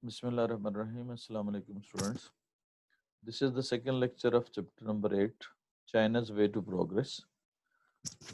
Bismillahirrahmanirrahim. Assalamu alaikum students. This is the second lecture of chapter number 8, China's way to progress,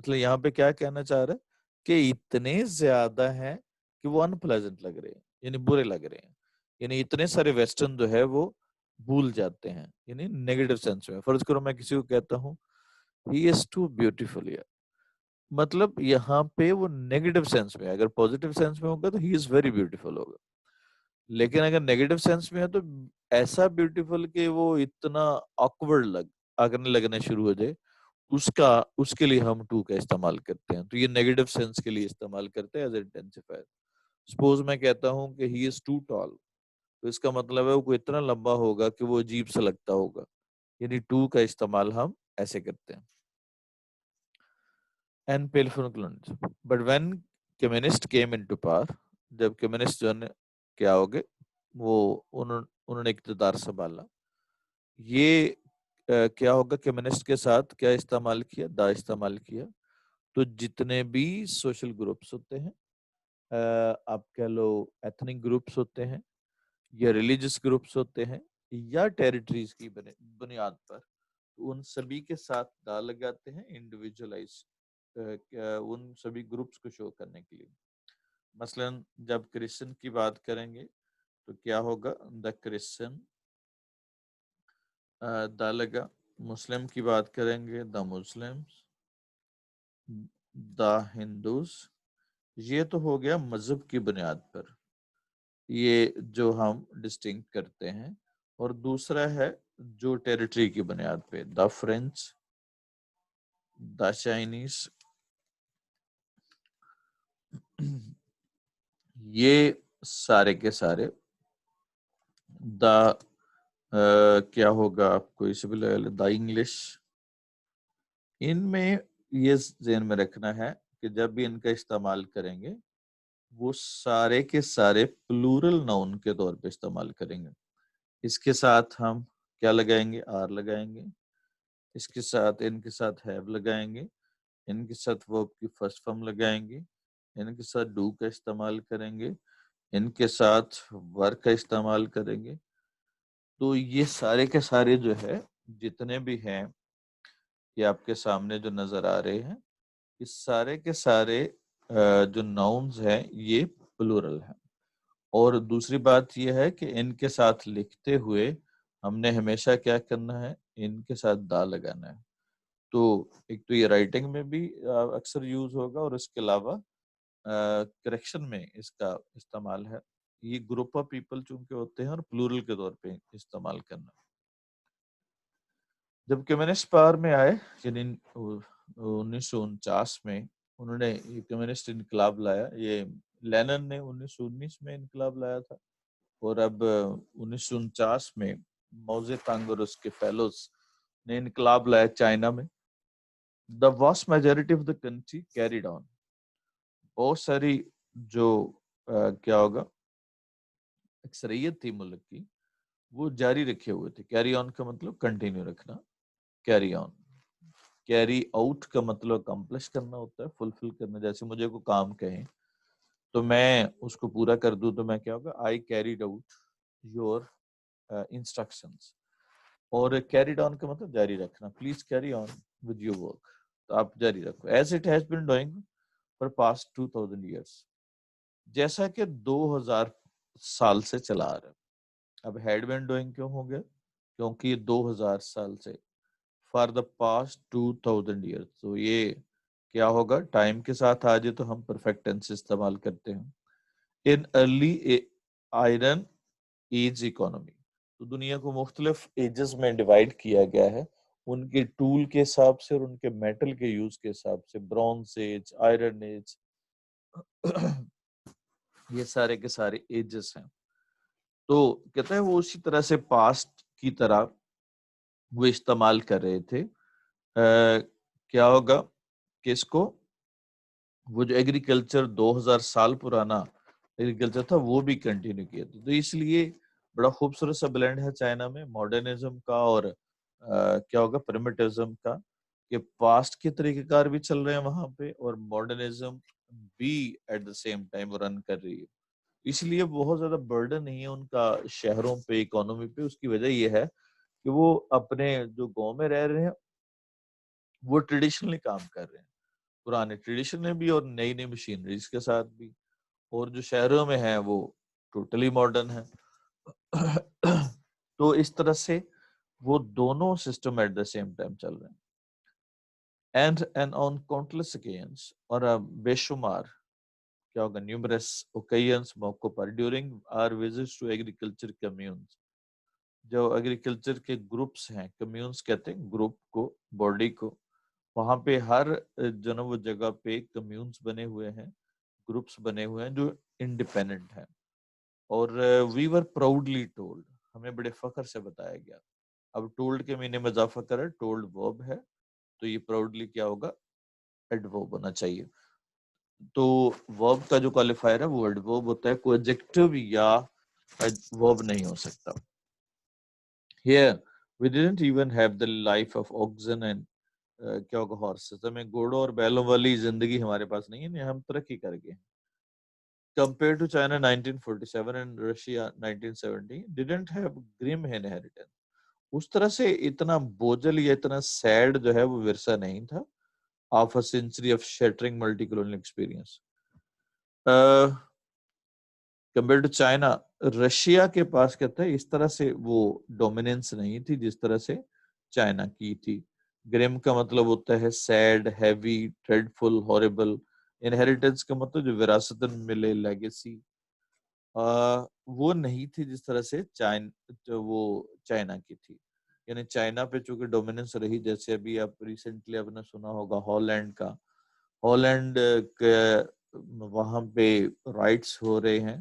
مطلب یہاں پہ کیا کہنا چاہ رہا ہے کہ اتنے زیادہ ہیں کہ وہ انپلیزنٹ لگ رہے ہیں، یعنی برے لگ رہے ہیں، یعنی اتنے سارے ویسٹرن جو ہے وہ بھول جاتے ہیں، یعنی نیگیٹو سینس میں. فرض کرو میں کسی کو کہتا ہوں ہی از ٹو بیوٹیفل، مطلب یہاں پہ وہ نیگیٹو سینس میں ہے. اگر پوزیٹو سینس میں ہوگا تو ہی از ویری بیوٹیفل ہوگا، لیکن اگر نیگیٹو سینس میں ہے تو ایسا بیوٹیفل کہ وہ اتنا آکورڈ لگنے شروع ہو جائے، اس کے لیے ہم ٹو کا استعمال کرتے ہیں. تو یہ نیگیٹو سینس کے لیے استعمال کرتے ہیں ایز انٹینسیفائر. سپوز میں کہتا ہوں کہ ہی از ٹو ٹال، تو اس کا مطلب ہے وہ اتنا لمبا ہوگا کہ وہ عجیب سا لگتا ہوگا، یعنی ٹو کا استعمال ہم ایسے کرتے ہیں. And painful colonialism. But when communist came into power, جب کمیونسٹ جو نے کیا ہو گئے وہ انہوں نے اقتدار سنبھالا، یہ کیا ہوگا کمیونسٹ کے ساتھ کیا استعمال کیا، دا استعمال کیا. تو جتنے بھی سوشل گروپس ہوتے ہیں، آپ کہہ لو ایتھنک گروپس ہوتے ہیں یا ریلیجس گروپس ہوتے ہیں یا ٹیریٹریز کی بنیاد پر، ان سبھی کے ساتھ دا لگاتے ہیں انڈیویجولائز ان سبھی گروپس کو شو کرنے کے لیے. مثلا جب کرسچن کی بات کریں گے تو کیا ہوگا، دا کرسچن دا لگا. مسلم کی بات کریں گے دا مسلم، دا ہندوز. یہ تو ہو گیا مذہب کی بنیاد پر، یہ جو ہم ڈسٹنکٹ کرتے ہیں. اور دوسرا ہے جو ٹیریٹری کی بنیاد پہ، دا فرینچ، دا چائنیز. یہ سارے کے سارے دا کیا ہوگا آپ کو اسے بھی لگا لیں دا انگلش. ان میں یہ ذہن میں رکھنا ہے کہ جب بھی ان کا استعمال کریں گے وہ سارے کے سارے پلورل ناؤن کے طور پہ استعمال کریں گے. اس کے ساتھ ہم کیا لگائیں گے، آر لگائیں گے. اس کے ساتھ ان کے ساتھ ہیو لگائیں گے. ان کے ساتھ ورب کی فرسٹ فارم لگائیں گے. ان کے ساتھ ڈو کا استعمال کریں گے. ان کے ساتھ ورک کا استعمال کریں گے. تو یہ سارے کے سارے جو ہے جتنے بھی ہیں یہ آپ کے سامنے جو نظر آ رہے ہیں، اس سارے کے سارے جو ناؤنز ہیں یہ پلورل ہیں. اور دوسری بات یہ ہے کہ ان کے ساتھ لکھتے ہوئے ہم نے ہمیشہ کیا کرنا ہے، ان کے ساتھ دا لگانا ہے. تو ایک تو یہ رائٹنگ میں بھی اکثر یوز ہوگا، اور اس کے علاوہ کریکشن میں اس کا استعمال ہے. یہ گروپ آف پیپل چونکہ ہوتے ہیں اور پلورل کے طور پہ استعمال کرنا. جب کمیونسٹ پاور میں آئے یعنی 1949 میں انہوں نے کمیونسٹ انقلاب لایا. یہ لینن نے 1919 میں انقلاب لایا تھا، اور اب 1949 میں ماؤ زے تونگ اور اس کے فیلوز نے انقلاب لایا چائنا میں. The vast majority of the country carried on. بہت ساری جو کیا ہوگا اکثریت تھی ملک کی وہ جاری رکھے ہوئے تھے. کیری آن کا مطلب کنٹینیو رکھنا، کیری آن. کیری آؤٹ کا مطلب اکمپلش کرنا ہوتا ہے، فلفل کرنا. جیسے مجھے کوئی کام کہیں تو میں اس کو پورا کر دوں تو میں کیا ہوگا، آئی کیریڈ آؤٹ یور انسٹرکشنز. اور کیریڈ آن کا مطلب جاری رکھنا، please carry on with your work. تو آپ جاری رکھو as it has been doing for past 2000 years, جیسا کہ 2000 سال سے چلا آ رہا ہے. اب ہیڈ بین ڈوئنگ کیوں ہو گیا، کیونکہ یہ 2000 سال سے فار دا پاسٹ 2000 ایئرس. تو یہ کیا ہوگا، ٹائم کے ساتھ آ جائے تو ہم پرفیکٹ ٹینس استعمال کرتے ہیں. In early iron age economy, تو دنیا کو مختلف ایجز میں ڈیوائڈ کیا گیا ہے ان کے ٹول کے حساب سے اور ان کے میٹل کے یوز کے حساب سے. برونز ایج، آئرن ایج، یہ سارے کے سارے ایجز ہیں. تو کہتے ہیں وہ اسی طرح سے پاسٹ کی طرح وہ استعمال کر رہے تھے. کیا ہوگا کہ اس کو وہ جو ایگریکلچر 2000 سال پرانا ایگریکلچر تھا وہ بھی کنٹینیو کیا تھا. تو اس لیے بڑا خوبصورت سا بلینڈ ہے چائنا میں ماڈرنزم کا اور کیا ہوگا پرمیٹزم کا، کہ پاسٹ کے طریقہ کار بھی چل رہے ہیں وہاں پہ اور ماڈرنزم بھی ایٹ دا سیم ٹائم رن کر رہی ہے. اس لیے بہت زیادہ برڈن نہیں ہے ان کا شہروں پہ، اکانومی پہ. اس کی وجہ یہ ہے کہ وہ اپنے جو گاؤں میں رہ رہے ہیں وہ ٹریڈیشنلی کام کر رہے ہیں. پرانے ٹریڈیشن میں بھی اور نئی نئی مشینریز کے ساتھ بھی، اور جو شہروں میں ہیں وہ ٹوٹلی ماڈرن ہیں. تو اس طرح سے وہ دونوں system at the same time چل رہے ہیں. اینڈ آن کاؤنٹلیس اوکیزنس، اور بے شمار کیا ہوگا نیومرس اوکیزنس موقعوں پر during our visits to agriculture communes, جو ایگریکلچر کے گروپس ہیں، کمیونز کہتے ہیں گروپ کو، باڈی کو، وہاں پہ ہر جو نا وہ جگہ پہ کمیونز بنے ہوئے ہیں، گروپس بنے ہوئے ہیں جو انڈیپینڈنٹ ہیں. اور وی ور پراؤڈلی ٹولڈ، ہمیں بڑے فخر سے بتایا گیا. اب ٹولڈ کے معنی میں اضافہ کرے، ٹولڈ ورب ہے تو یہ پراؤڈلی کیا ہوگا، ایڈورب ہونا چاہیے. تو ورب کا جو کوالیفائر ہے وہ ایڈورب ہوتا ہے، کوئی ایڈجیکٹو یا ورب نہیں ہو سکتا. Here we didn't even have the life of oxen and کیا ہوگا horses، ہمیں گھوڑوں اور بیلوں والی زندگی ہمارے پاس نہیں ہے، ہم ترقی کر گئے. Compared to China 1947 and Russia 1970 didn't have grim inheritance. اس طرح سے اتنا بوجھل یا اتنا سیڈ جو ہے وہ ورثہ نہیں تھا of a century of shattering multi-colonial experience. Compared to China, Russia کے پاس کہتا ہے اس طرح سے وہ ڈومیننس نہیں تھی جس طرح سے چائنا کی تھی. گریم کا مطلب ہوتا ہے سیڈ، ہیوی، ڈریڈفل، ہاریبل. انہیریٹنس کا مطلب جو وراثتاً ملے، لیگیسی، وہ نہیں تھی جس طرح سے وہ چائنا کی تھی. یعنی چائنا پہ چونکہ ڈومیننس رہی، جیسے ابھی آپ ریسنٹلی آپ نے سنا ہوگا ہالینڈ کا، ہالینڈ کے وہاں پہ رائٹس ہو رہے ہیں.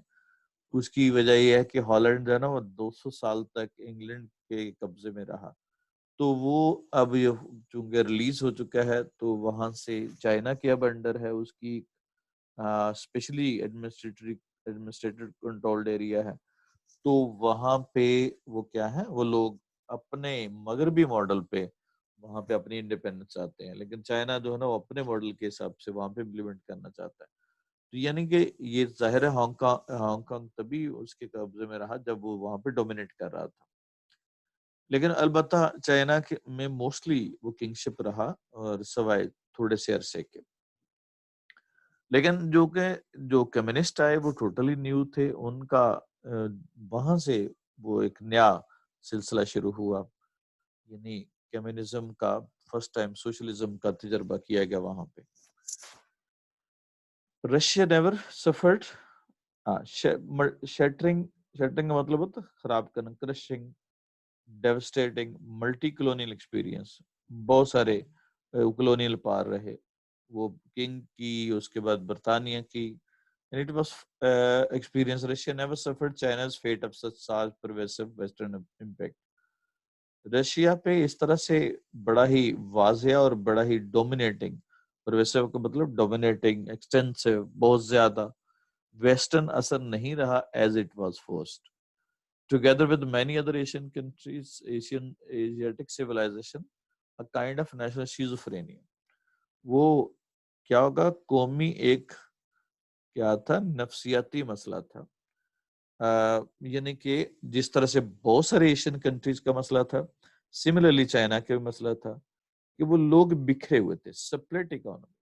اس کی وجہ یہ ہے کہ ہالینڈ جو ہے نا وہ 200 سال تک انگلینڈ کے قبضے میں رہا، تو وہ اب یہ چونکہ ریلیز ہو چکا ہے تو وہاں سے چائنا کے اب انڈر ہے، اس کی اسپیشلی ایڈمنسٹریٹڈ کنٹرولڈ ایریا ہے. تو وہاں پہ وہ کیا ہے، وہ لوگ اپنے مغربی ماڈل پہ وہاں پہ اپنی انڈیپینڈنس چاہتے ہیں، لیکن چائنا جو ہے نا وہ اپنے ماڈل کے حساب سے وہاں پہ امپلیمنٹ کرنا چاہتا ہے. تو یعنی کہ یہ ظاہر ہے ہانگ کانگ تبھی اس کے قبضے میں رہا جب وہ وہاں پہ ڈومینیٹ کر رہا تھا. لیکن البتہ چائنا میں موسٹلی وہ کنگشپ رہا، اور سوائے تھوڑے سے عرصے کے. لیکن جو کمیونسٹ آئے وہ ٹوٹلی نیو تھے، ان کا وہاں سے وہ ایک نیا سلسلہ شروع ہوا، یعنی کمیونزم کا فرسٹ ٹائم سوشلزم کا تجربہ کیا گیا وہاں پہ. رشیا نیور سفرڈ شیٹرنگ کا مطلب ہوتا ہے خراب کرنا، crushing, devastating multi colonial experience. بہت سارے کلونیل پار رہے، وہ کنگ کی، اس کے بعد برطانیہ کی. And it was experience. Russia never suffered China's fate of such pervasive Western impact. Russia پہ اس طرح سے بڑا ہی واضح اور بڑا ہی ڈومینیٹنگ، پرویسو کا مطلب ڈومینیٹنگ، ایکسٹینسو، بہت زیادہ ویسٹرن اثر نہیں رہا as it was forced. Together with many other Asian countries, Asiatic civilization, a kind of national schizophrenia. وہ کیا ہوگا، قومی ایک کیا تھا، نفسیاتی مسئلہ تھا. یعنی کہ جس طرح سے بہت سارے ایشین کنٹریز کا مسئلہ تھا، سملرلی چائنا کا بھی مسئلہ تھا کہ وہ لوگ بکھرے ہوئے تھے، سپلٹ اکانومی،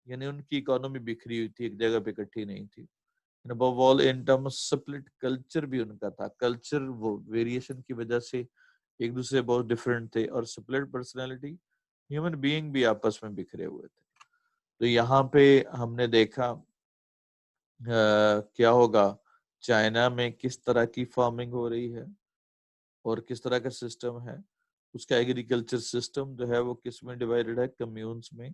یعنی ان کی اکانومی بکھری ہوئی تھی، ایک جگہ پہ اکٹھی نہیں تھی. above all in terms split culture بھی ان کا تھا، کلچر وہ ویریشن کی وجہ سے ایک دوسرے بہت ڈیفرنٹ تھے، اور سپلٹ پرسنالٹی، ہیومن بینگ بھی آپس میں بکھرے ہوئے تھے. تو یہاں پہ ہم نے دیکھا کیا ہوگا، چائنا میں کس طرح کی فارمنگ ہو رہی ہے اور کس طرح کا سسٹم ہے. اس کا ایگریکلچر سسٹم جو ہے وہ کس میں ڈیوائیڈڈ ہے، کمیونز میں.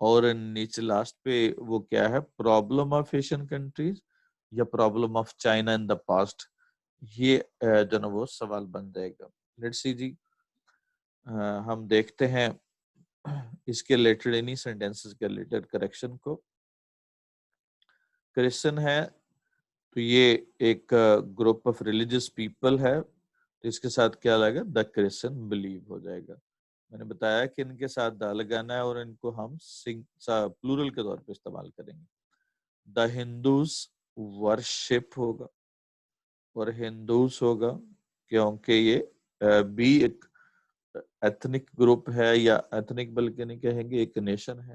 اور نیچے لاسٹ پہ وہ کیا ہے، پرابلم آف ایشین کنٹریز یا problem of China in the past, یہ جو نا وہ سوال بن جائے گا. لیٹس سی جی، ہم دیکھتے ہیں اس کے ریلیٹڈ انہی سینٹینسز کے ریلیٹڈ کریکشن کو. کرسچن ہے تو یہ ایک گروپ آف ریلیجیس پیپل ہے، تو اس کے ساتھ کیا لگا، دا کرسچن بلیو ہو جائے گا. میں نے بتایا کہ ان کے ساتھ دا لگانا ہے اور ان کو ہم پلورل کے طور پہ استعمال کریں گے. دا ہندوز ورشپ ہوگا، اور ہندوز ہوگا کیونکہ یہ بھی ایک ایتھنک گروپ ہے، یا ایتھنک بلکہ نہیں کہیں گے، ایک نیشن ہے.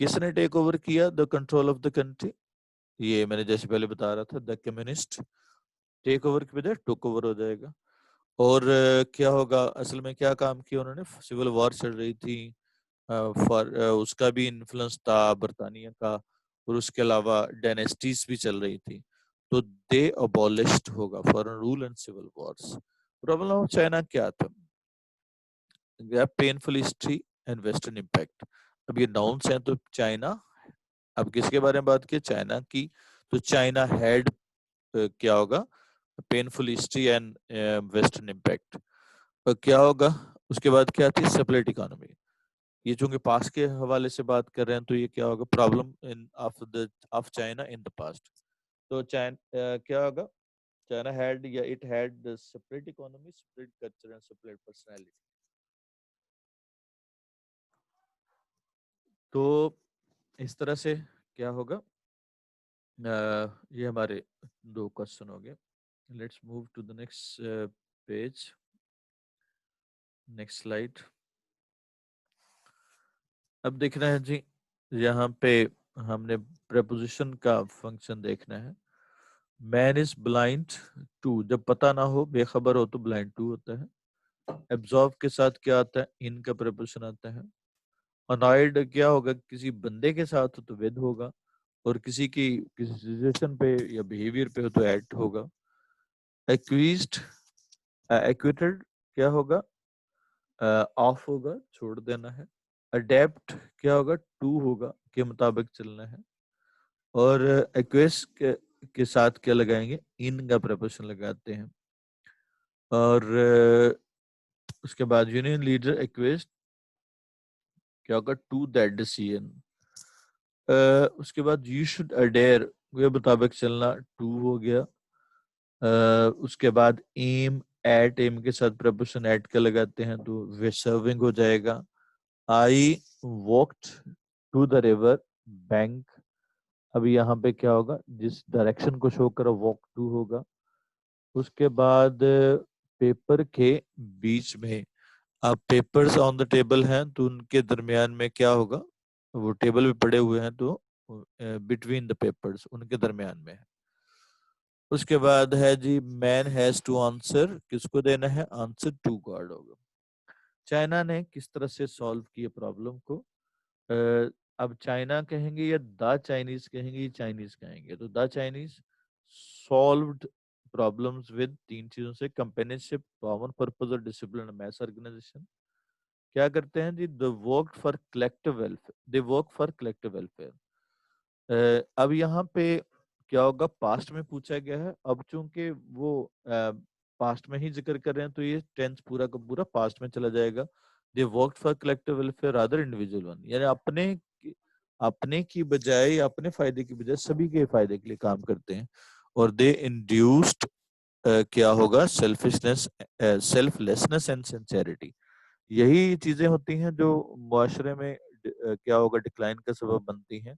کس نے ٹیک اوور کیا the control of the country? یہ میں نے جیسے پہلے بتا رہا تھا دا کمیونسٹ ٹیک اوور کی بجائے ٹوک اوور ہو جائے گا. اور کیا ہوگا اصل میں کیا کام کیا انہوں نے؟ سول وار چل رہی تھی, اس کا بھی انفلوئنس تھا برطانیہ کا, اور اس کے علاوہ ڈائنیسٹیز بھی چل رہی تھی. تو دے ابولشڈ ہوگا foreign rule and civil wars. Problem of China کیا تھا؟ Painful history and western impact. اب یہ ناؤنس ہیں تو چائنا, اب کس کے بارے میں بات کی؟ چائنا کی. تو چائنا ہیڈ کیا ہوگا؟ Painful history and western impact. کیا ہوگا اس کے بعد؟ کیا تھی؟ Separate economy. یہ چونکہ پاسٹ کے حوالے سے بات کر رہے ہیں تو یہ کیا ہوگا؟ Problem of China in the past. تو کیا ہوگا؟ چائنا ہیڈ یا it had separate economy, separate culture and separate personality. تو اس طرح سے کیا ہوگا؟ یہ ہمارے 2 کوشچن ہو گئے. Let's move to the next page, next slide. اب دیکھنا ہے جی, یہاں پہ ہم نے پریپوزیشن کا فنکشن دیکھنا ہے. مین از بلائنڈ ٹو, جب پتہ نہ ہو, بے خبر ہو تو بلائنڈ ٹو ہوتا ہے. ایبزارو کے ساتھ کیا آتا ہے؟ ان کا پریپوزیشن آتا ہے. انوائڈ کیا ہوگا؟ کسی بندے کے ساتھ ہو تو ود ہوگا, اور کسی سچویشن پہ یا بیہیویئر پہ ہو تو ایٹ ہوگا. ایکویزڈ ایکویٹڈ کیا ہوگا؟ آف ہوگا, چھوڑ دینا ہے. اڈیپٹ کیا ہوگا؟ ٹو ہوگا, کے مطابق چلنا ہے. اور ایکویس کے ساتھ کیا لگائیں گے؟ ان کا پریپوزیشن لگاتے ہیں. اور اس کے بعد یونین لیڈر ایکویسٹ کیا ہوگا؟ To that decision. اس کے بعد یو شوڈ اڈیئر کے مطابق چلنا, ٹو ہو گیا. اس کے بعد ایم ایٹ, ایم کے ساتھ پریپوزیشن ایٹ کا لگاتے ہیں تو وے سرونگ ہو جائے گا. I walked to the river bank. اب یہاں پہ کیا ہوگا؟ جس ڈائریکشن کو شو کرو واک ٹو ہوگا. اس کے بعد پیپر کے بیچ میں, اب پیپرز آن دا ٹیبل ہیں تو ان کے درمیان میں کیا ہوگا؟ وہ ٹیبل پہ پڑے ہوئے ہیں تو بٹوین دا پیپرز, ان کے درمیان میں ہے. اس کے بعد ہے جی مین ہیز ٹو آنسر, کس کو دینا ہے؟ آنسر ٹو گاڈ ہوگا. چائنا نے کس طرح سے سالو کیا پرابلم کو؟ اب چائنا کہیں گے یا دا چائنیز کہیں گے, چائنیز کہیں گے. تو the Chinese solved problems with 3 چیزوں سے: کمپینشپ, کامن پرپز اور ڈسپلن میس آرگنائزیشن. کیا کرتے ہیں جی؟ They work for collective welfare. اب یہاں پہ کیا ہوگا؟ پاسٹ میں پوچھا گیا ہے. اب چونکہ وہ پاسٹ میں ہی ذکر کر رہے ہیں تو یہ ٹینس پورا کا پورا پاسٹ میں چلا جائے گا. They work for collective welfare other individual one, یعنی اپنے کی بجائے, اپنے فائدے کی بجائے سبھی کے فائدے کے لیے کام کرتے ہیں. اور دے انڈیوسڈ کیا ہوگا؟ Self lessons and sincerity. یہی چیزیں ہوتی ہیں جو معاشرے میں کیا ہوگا؟ ڈکلائن کا سبب بنتی ہیں.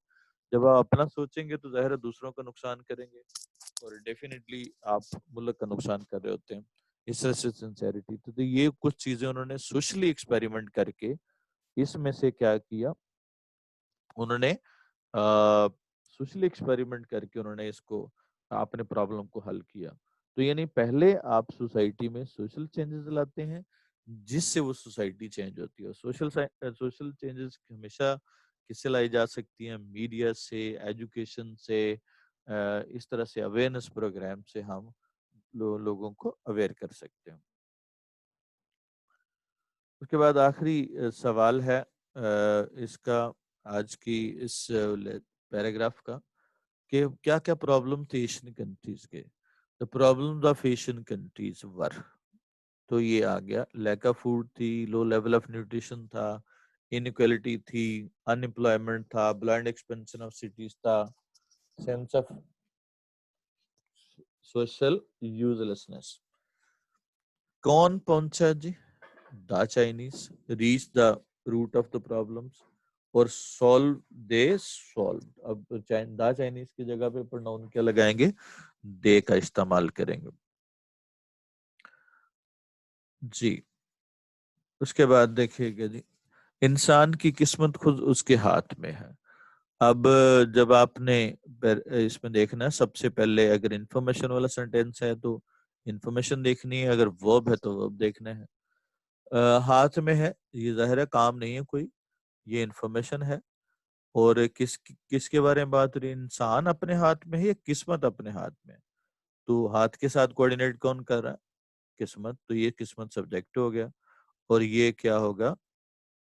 جب آپ اپنا سوچیں گے تو ظاہر ہے دوسروں کا نقصان کریں گے, اور ڈیفینیٹلی آپ ملک کا نقصان کر رہے ہوتے ہیں. اس طرح سے سنسیئرٹی. تو یہ کچھ چیزیں انہوں نے سوشلی ایکسپیریمنٹ کر کے, اس میں سے کیا کیا انہوں نے؟ سوشلی ایکسپیریمنٹ کر کے انہوں نے اس کو اپنے پرابلم کو حل کیا. تو یعنی پہلے آپ سوسائٹی میں سوشل چینجز لاتے ہیں جس سے وہ سوسائٹی چینج ہوتی ہے. سوشل چینجز ہمیشہ کس سے لائی جا سکتی ہیں؟ میڈیا سے, ایجوکیشن سے, اس طرح سے اویئرنس پروگرام سے ہم لوگوں کو اویئر کر سکتے ہیں. اس کے بعد آخری سوال ہے اس کا, آج کی اس پیراگراف کا, کہ کیا کیا پرابلم تھی ایشین کنٹریز کے؟ The problems of Asian countries were, تو یہ آ گیا, لیک آف فوڈ تھی, لو لیول آف نیوٹریشن تھا, انیکویلٹی تھی, ان امپلائمنٹ تھا, بلائنڈ ایکسپینشن آف سٹیز تھا, سینس آف سوشل یوزلیسنس. کون پہنچا جی؟ The Chinese reach the root of the problems اور سالو دے سالو. اب دا چائنیز کی جگہ پہ پرناؤن کیا لگائیں گے؟ دے کا استعمال کریں گے. جی اس کے بعد دیکھیے گا جی, انسان کی قسمت خود اس کے ہاتھ میں ہے. اب جب آپ نے اس میں دیکھنا ہے، سب سے پہلے اگر انفارمیشن والا سینٹینس ہے تو انفارمیشن دیکھنی ہے، اگر ورب ہے تو ورب دیکھنا ہے. ہاتھ میں ہے، یہ ظاہر ہے کام نہیں ہے کوئی، یہ انفارمیشن ہے. اور کس کے بارے میں بات ہو رہی ہے؟ انسان اپنے ہاتھ میں ہے یا قسمت اپنے ہاتھ میں ہے؟ تو ہاتھ کے ساتھ کوآرڈینیٹ کون کر رہا ہے؟ قسمت. تو یہ قسمت سبجیکٹ ہو گیا، اور یہ کیا ہوگا؟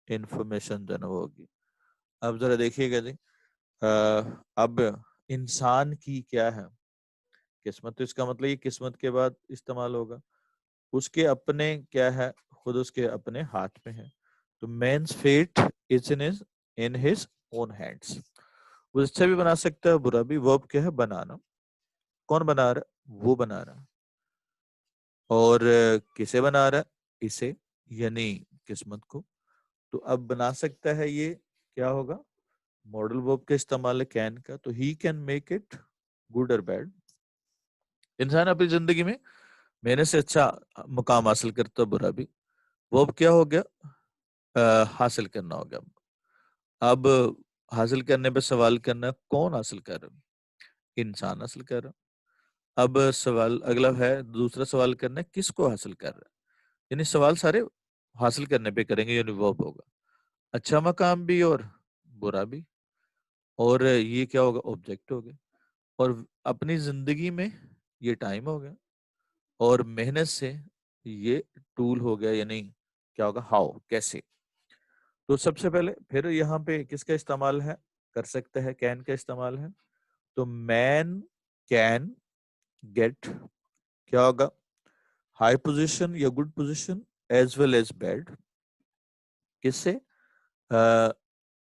انفارمیشن جو ہوگی. اب ذرا دیکھیے گا جی، اب انسان کی کیا ہے؟ قسمت. تو اس کا مطلب یہ قسمت کے بعد استعمال ہوگا. اس کے اپنے کیا ہے؟ خود اس کے اپنے ہاتھ میں ہے. تو مین's fate is in his own hands. وہ اچھا بھی بنا سکتا ہے، برا بھی. verb کیا ہے؟ بنانا. کون بنا رہا ہے؟ وہ بنا رہا ہے. اور کسے بنا رہا ہے؟ اسے، یعنی قسمت کو. تو اب بنا سکتا ہے، یہ کیا ہوگا؟ ماڈل verb کا استعمال ہے کین کا. تو he can make it good or bad. انسان اپنی زندگی میں محنت سے اچھا مقام حاصل کرتا، برا بھی. verb کیا ہو گیا؟ حاصل کرنا ہوگا. اب حاصل کرنے پہ سوال کرنا، کون حاصل کر رہا؟ انسان حاصل کر رہا. اب سوال اگلا ہے، دوسرا سوال کرنا ہے کس کو حاصل کر رہا ہے. یعنی سوال سارے حاصل کرنے پہ کریں گے، یعنی verb ہوگا. اچھا مقام بھی اور برا بھی. اور یہ کیا ہوگا؟ آبجیکٹ ہو گیا. اور اپنی زندگی میں یہ ٹائم ہو گیا. اور محنت سے یہ ٹول ہو گیا، یعنی کیا ہوگا؟ ہاؤ، کیسے. تو سب سے پہلے پھر یہاں پہ کس کا استعمال ہے؟ کر سکتے ہیں کین کا استعمال ہے. تو مین کین گیٹ کیا ہوگا؟ ہائی پوزیشن یا good position as well as bad. کس سے؟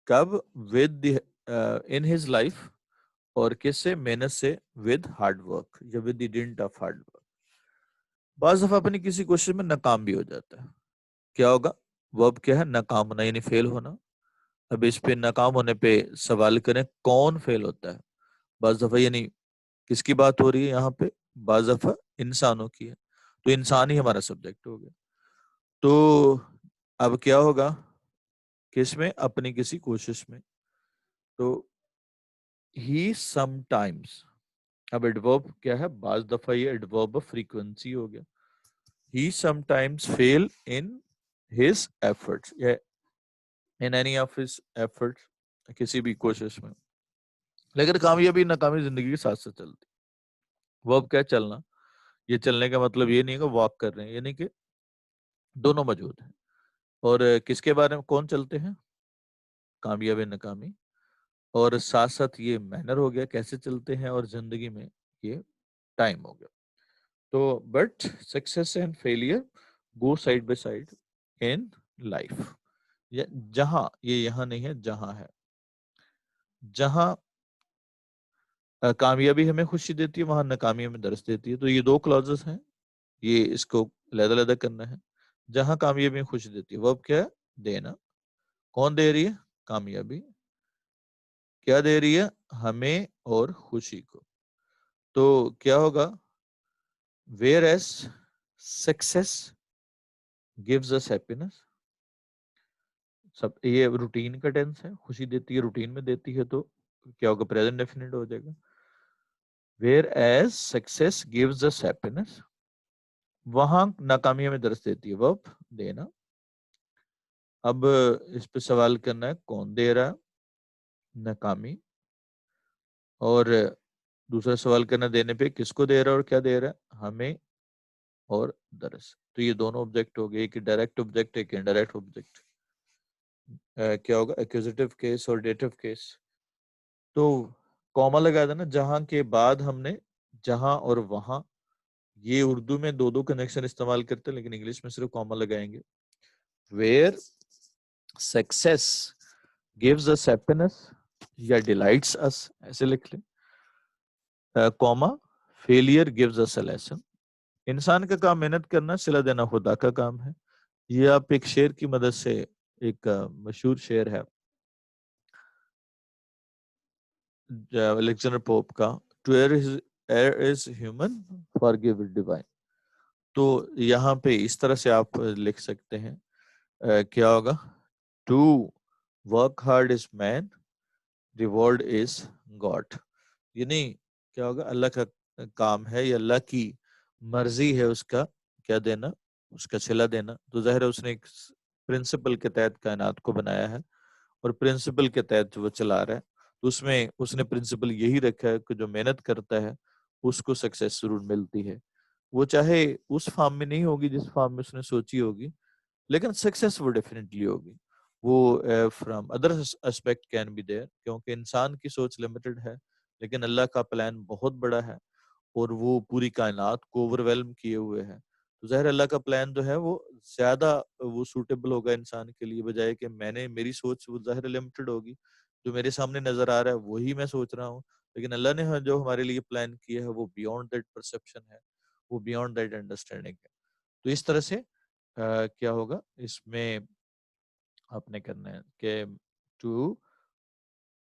کب؟ With the in his life. اور کس سے؟ محنت سے. ود ہارڈ ورک یا with the dint of hard work. بعض دفعہ اپنی کسی کوشش میں ناکام بھی ہو جاتا ہے. کیا ہوگا؟ ورب کیا ہے؟ ناکام ہونا، یعنی فیل ہونا. اب اس پہ ناکام ہونے پہ سوال کریں کون فیل ہوتا ہے. بعض دفعہ یعنی کس کی بات ہو رہی ہے یہاں پہ؟ بعض دفعہ انسانوں کی ہے. تو انسان ہی ہمارا سبجیکٹ ہو گیا. تو اب کیا ہوگا؟ کس میں؟ اپنی کسی کوشش میں. تو ہی سم ٹائمز. اب ایڈورب کیا ہے؟ بعض دفعہ. یہ ایڈورب آف فریکوینسی ہو گیا. He sometimes fail in his efforts یا in any of his efforts. کسی بھی کوشش میں. لیکن کامیابی ناکامی زندگی کے ساتھ ساتھ چلتی. verb کیا؟ چلنا. یہ چلنے کا مطلب یہ نہیں کہ واک کر رہے ہیں، یعنی کہ دونوں موجود ہیں. اور کس کے بارے میں کون چلتے ہیں؟ کامیابی ناکامی. اور ساتھ ساتھ یہ مینر ہو گیا کیسے چلتے ہیں، اور زندگی میں یہ ٹائم ہو گیا. تو but success and failure go side by side in life. جہاں، یہ یہاں نہیں ہے، جہاں ہے. جہاں کامیابی ہمیں خوشی دیتی ہے، وہاں ناکامی ہمیں درس دیتی ہے. تو یہ دو کلوزز ہیں، یہ اس کو علیحدہ علیحدہ کرنا ہے. جہاں کامیابی ہمیں خوشی دیتی ہے، وہ اب کیا ہے؟ دینا. کون دے رہی ہے؟ کامیابی. کیا دے رہی ہے؟ ہمیں اور خوشی کو. تو کیا ہوگا؟ Where as success gives us happiness. سب یہ روٹین کا ٹینس ہے، خوشی دیتی ہے، روٹین میں دیتی ہے. تو کیا ہوگا؟ پریزنٹ ڈیفینٹ ہو جائے گا. whereas success gives us happiness. وہاں ناکامی ہمیں درس دیتی ہے، verb دینا. اب اس پہ سوال کرنا ہے کون دے رہا؟ ناکامی. اور دوسرا سوال کرنا دینے پہ کس کو دے رہا اور کیا دے رہا؟ ہمیں اور درس. تو یہ دونوں آبجیکٹ ہو گئے، ایک ڈائریکٹ آبجیکٹ، ایک انڈائریکٹ آبجیکٹ. کیا ہوگا؟ ایکوزیٹو کیس اور ڈیٹو کیس. تو کوما لگا دینا جہاں کے بعد ہم نے جہاں اور وہاں. یہ اردو میں دو کنیکشن استعمال کرتے ہیں، لیکن انگلش میں صرف کوما لگائیں گے. Where success gives us happiness یا delights us، ایسے لکھ لیں. کوما failure gives us a lesson. انسان کا کام محنت کرنا، صلہ دینا خدا کا کام ہے. یہ آپ ایک شعر کی مدد سے، ایک مشہور شعر ہے الیگزینڈر پوپ کا، to err is human, forgive is divine. تو یہاں پہ اس طرح سے آپ لکھ سکتے ہیں. کیا ہوگا؟ to work hard is man, reward is God. یعنی کیا ہوگا, اللہ کا کام ہے یا اللہ کی مرضی ہے اس کا کیا دینا, اس کا صلہ دینا. تو ظاہر ہے اس نے ایک پرنسپل کے تحت کائنات کو بنایا ہے اور پرنسپل کے تحت وہ چلا رہا ہے. تو اس میں اس نے پرنسپل یہی رکھا ہے کہ جو محنت کرتا ہے اس کو سکسیس ضرور ملتی ہے. وہ چاہے اس فارم میں نہیں ہوگی جس فارم میں اس نے سوچی ہوگی, لیکن سکسیس وہ ڈیفینیٹلی ہوگی. وہ from other aspect can be there, کیونکہ انسان کی سوچ لمیٹڈ ہے لیکن اللہ کا پلان بہت بڑا ہے اور وہ پوری کائنات کو اوور ویلم کیے ہوئے ہے. تو ظاہر اللہ کا پلان جو ہے وہ زیادہ وہ سوٹیبل ہوگا انسان کے لیے, بجائے کہ میری سوچ وہ ظاہر لمیٹڈ ہوگی, جو میرے سامنے نظر آ رہا ہے وہی میں سوچ رہا ہوں. لیکن اللہ نے جو ہمارے لیے پلان کیا ہے وہ بیونڈ دیٹ پرسپشن ہے, وہ بیونڈ دیٹ انڈرسٹینڈنگ ہے. تو اس طرح سے کیا ہوگا اس میں آپ نے کرنا ہے کہ ٹو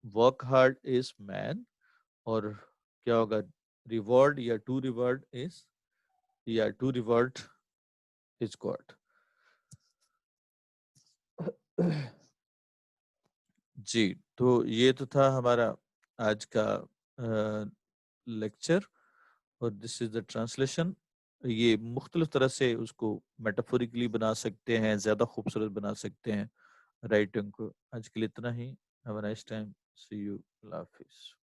ورک ہارڈ از مین, اور کیا ہوگا ریوارڈ یا ٹو ریوارڈ از گاڈ. جی, تو یہ تو تھا ہمارا آج کا لیکچر, اور دس از دا ٹرانسلیشن. یہ مختلف طرح سے اس کو میٹافوریکلی بنا سکتے ہیں, زیادہ خوبصورت بنا سکتے ہیں رائٹنگ کو. آج کے لیے اتنا ہی. Have a nice time. See you. اللہ حافظ.